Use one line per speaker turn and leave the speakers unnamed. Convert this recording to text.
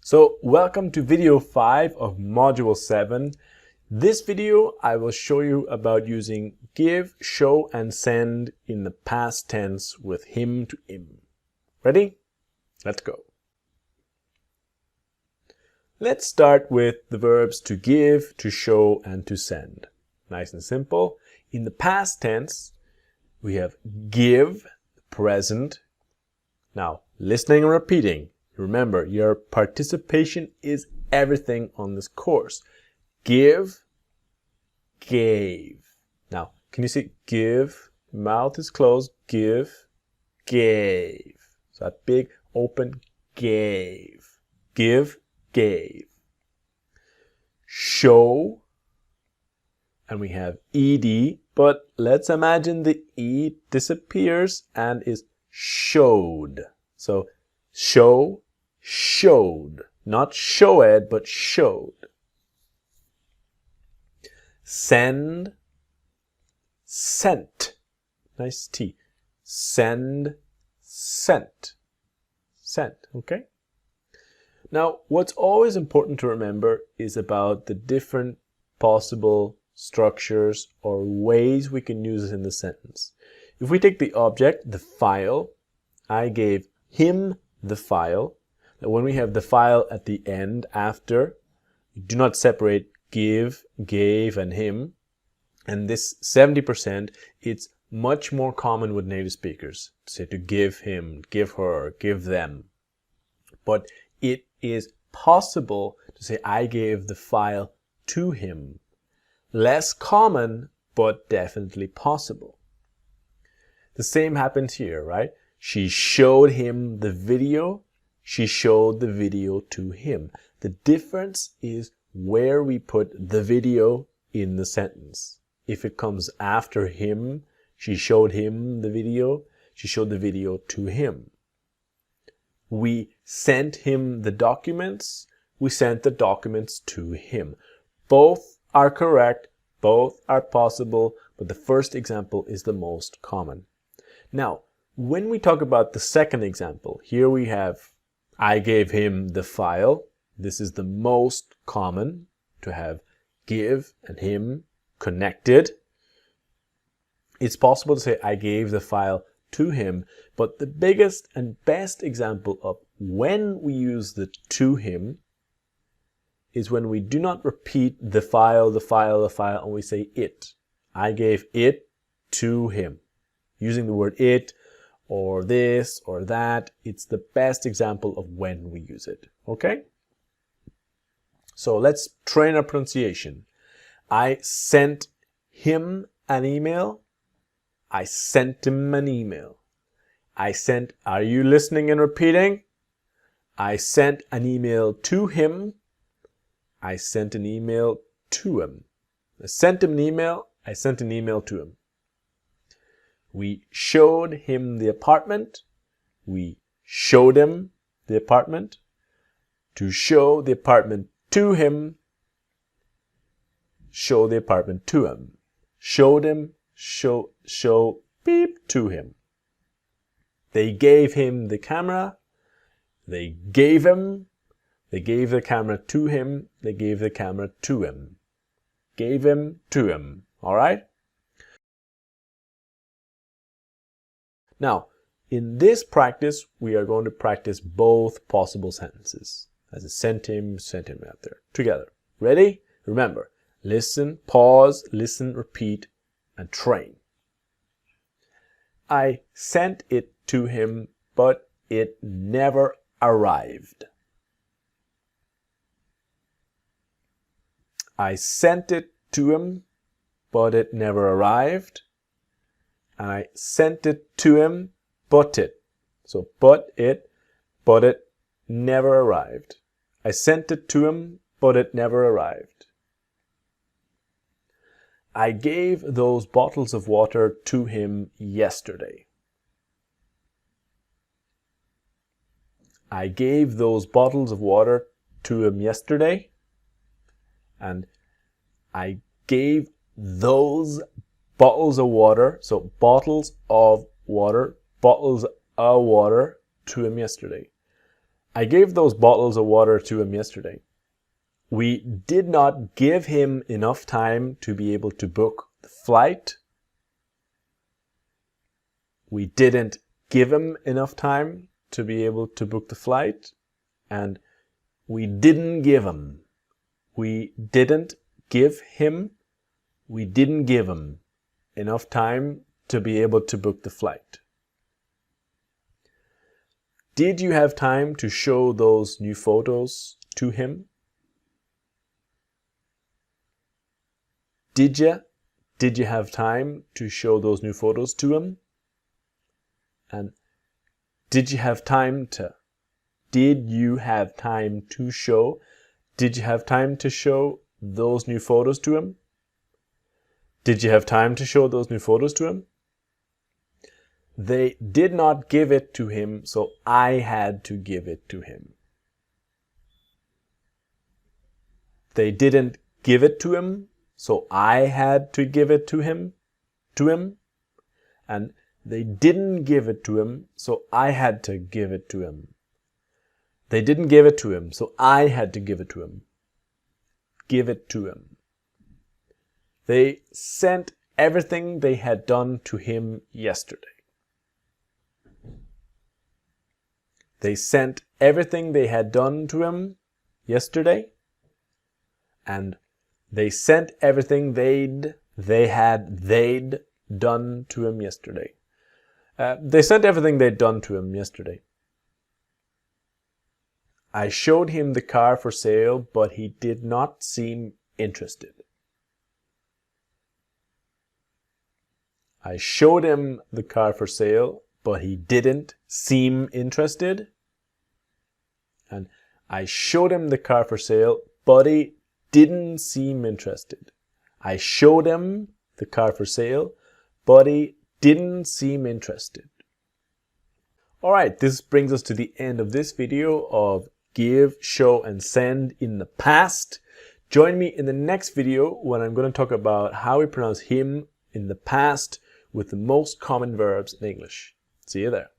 So welcome to video 5 of module 7. This video I will show you about using give, show and send in the past tense with him to him. Ready? Let's go. Let's start with the verbs to give, to show and to send. Nice and simple. In the past tense we have give, present. Now listening and repeating. Remember, your participation is everything on this course. Give, gave. Now, can you see give? Mouth is closed. Give, gave. So that big open gave. Give, gave. Show, and we have ed, but let's imagine the e disappears and is showed. So show, showed, not showed, but showed. Send, sent. Nice T. Send, sent. Sent, okay? Now, what's always important to remember is about the different possible structures or ways we can use it in the sentence. If we take the object, the file, I gave him the file. Now, when we have the file at the end, after, do not separate give, gave, and him. And this 70%, it's much more common with native speakers to say to give him, give her, give them. But it is possible to say I gave the file to him. Less common, but definitely possible. The same happens here, right? She showed him the video. She showed the video to him. The difference is where we put the video in the sentence. If it comes after him, she showed him the video. She showed the video to him. We sent him the documents. We sent the documents to him. Both are correct. Both are possible, but the first example is the most common. Now, when we talk about the second example, here we have I gave him the file. This is the most common to have give and him connected. It's possible to say I gave the file to him, but the biggest and best example of when we use the to him is when we do not repeat the file, and we say it. I gave it to him. Using the word it, or this, or that, it's the best example of when we use it, okay? So let's train our pronunciation. I sent him an email. I sent him an email. I sent, are you listening and repeating? I sent an email to him. I sent an email to him. I sent him an email. I sent an email to him. We showed him the apartment. We showed him the apartment. To show the apartment to him. Show the apartment to him. Showed him. Show beep to him. They gave him the camera. They gave him. They gave the camera to him. They gave the camera to him. Gave him to him. All right? Now, in this practice, we are going to practice both possible sentences. As a sent him out there. Together. Ready? Remember, listen, pause, listen, repeat, and train. I sent it to him, but it never arrived. I sent it to him, but it never arrived. I sent it to him, but it. So, but it never arrived. I sent it to him, but it never arrived. I gave those bottles of water to him yesterday. I gave those bottles of water to him yesterday. And I gave those bottles of water, so bottles of water to him yesterday. I gave those bottles of water to him yesterday. We did not give him enough time to be able to book the flight. We didn't give him enough time to be able to book the flight. And we didn't give him. We didn't give him. We didn't give him enough time to be able to book the flight. Did you have time to show those new photos to him? Did you have time to show those new photos to him? And did you have time to? Did you have time to show? Did you have time to show those new photos to him? Did you have time to show those new photos to him? They did not give it to him, so I had to give it to him. They didn't give it to him, so I had to give it to him. And they didn't give it to him, so I had to give it to him. They didn't give it to him, so I had to give it to him. Give it to him. They sent everything they had done to him yesterday. They sent everything they had done to him yesterday. And they sent everything they'd done to him yesterday. They sent everything they'd done to him yesterday. I showed him the car for sale, but he did not seem interested. I showed him the car for sale, but he didn't seem interested. And I showed him the car for sale, but he didn't seem interested. I showed him the car for sale, but he didn't seem interested. Alright, this brings us to the end of this video of give, show, and send in the past. Join me in the next video when I'm going to talk about how we pronounce him in the past with the most common verbs in English. See you there.